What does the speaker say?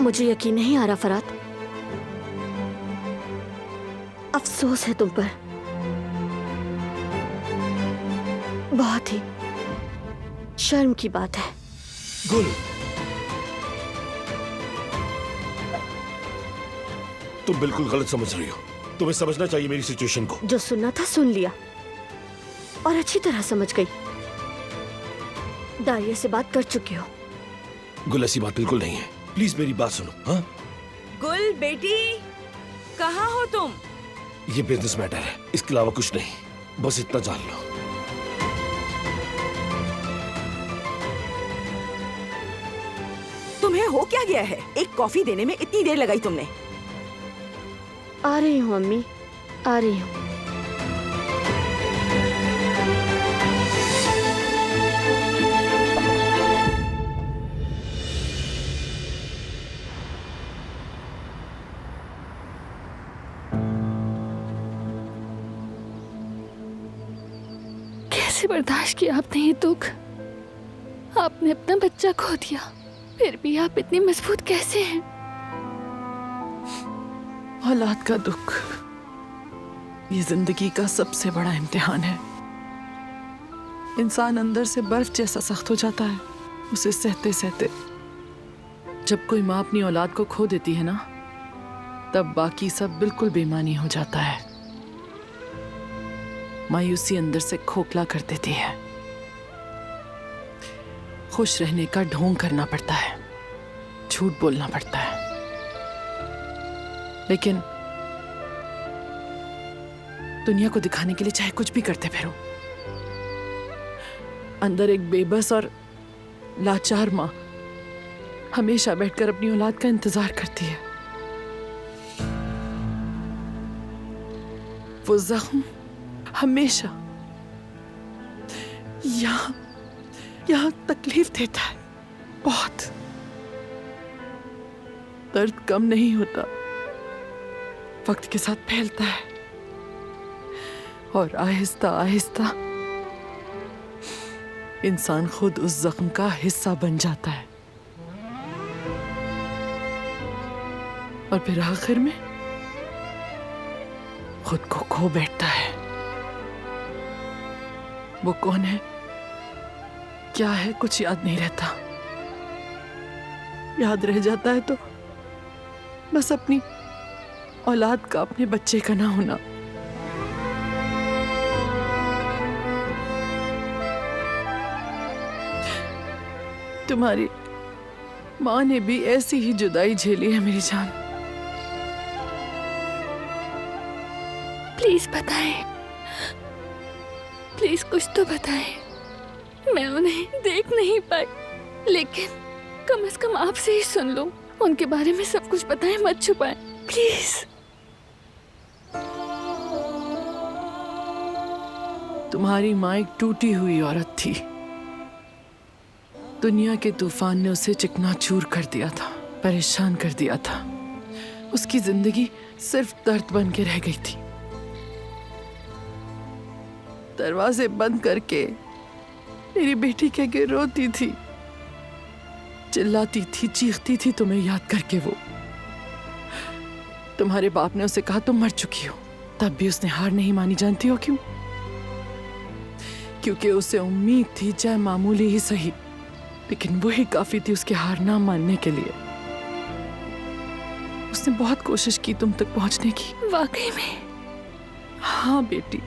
मुझे यकीन नहीं आ रहा फरात। अफसोस है तुम पर, बहुत ही शर्म की बात है। गुल, तुम बिल्कुल गलत समझ रही हो। तुम्हें समझना चाहिए मेरी सिचुएशन को। जो सुनना था सुन लिया और अच्छी तरह समझ गई। दारिया से बात कर चुके हो। गुल, ऐसी बात बिल्कुल नहीं है। प्लीज मेरी बात सुनो। हाँ, गुल बेटी, कहाँ हो तुम? ये बिजनेस मैटर है, इसके अलावा कुछ नहीं। बस इतना जान लो। तुम्हें हो क्या गया है? एक कॉफी देने में इतनी देर लगाई तुमने। आ रही हूँ अम्मी, आ रही हूँ। कैसे बर्दाश्त किया आपने ये दुख? आपने अपना बच्चा खो दिया, फिर भी आप इतनी मजबूत कैसे हैं? औलाद का दुख ये जिंदगी का सबसे बड़ा इम्तिहान है। इंसान अंदर से बर्फ जैसा सख्त हो जाता है उसे सहते सहते। जब कोई माँ अपनी औलाद को खो देती है ना, तब बाकी सब बिल्कुल बेमानी हो जाता है। मायूसी अंदर से खोखला कर देती है। खुश रहने का ढोंग करना पड़ता है, झूठ बोलना पड़ता है, लेकिन दुनिया को दिखाने के लिए चाहे कुछ भी करते फिरो, अंदर एक बेबस और लाचार माँ हमेशा बैठकर अपनी औलाद का इंतजार करती है। वो जख्म हमेशा यहाँ तकलीफ देता है, बहुत। दर्द कम नहीं होता, वक्त के साथ फैलता है और आहिस्ता आहिस्ता इंसान खुद उस जख्म का हिस्सा बन जाता है और फिर आखिर में खुद को खो बैठता है। वो कौन है, क्या है, कुछ याद नहीं रहता। याद रह जाता है तो बस अपनी औलाद का, अपने बच्चे का ना होना। तुम्हारी माँ ने भी ऐसी ही जुदाई झेली है मेरी जान। प्लीज बताएं, प्लीज कुछ तो बताएं। मैं उन्हें देख नहीं पाई, लेकिन कम से कम आपसे ही सुन लूं। उनके बारे में सब कुछ बताएं, मत छुपाएं प्लीज। तुम्हारी माँ एक टूटी हुई औरत थी। दुनिया के तूफान ने उसे चिकनाचूर कर दिया था, परेशान कर दिया था। उसकी जिंदगी सिर्फ दर्द बन के रह गई थी। दरवाजे बंद करके मेरी बेटी के आगे रोती थी, चिल्लाती थी, चीखती थी तुम्हें याद करके। वो तुम्हारे बाप ने उसे कहा तुम मर चुकी हो, तब भी उसने हार नहीं मानी। जानती हो क्यों? क्योंकि उसे उम्मीद थी, चाहे मामूली ही सही, लेकिन वही काफी थी उसके हार ना मानने के लिए। उसने बहुत कोशिश की तुम तक पहुंचने की। वाकई में? हाँ बेटी,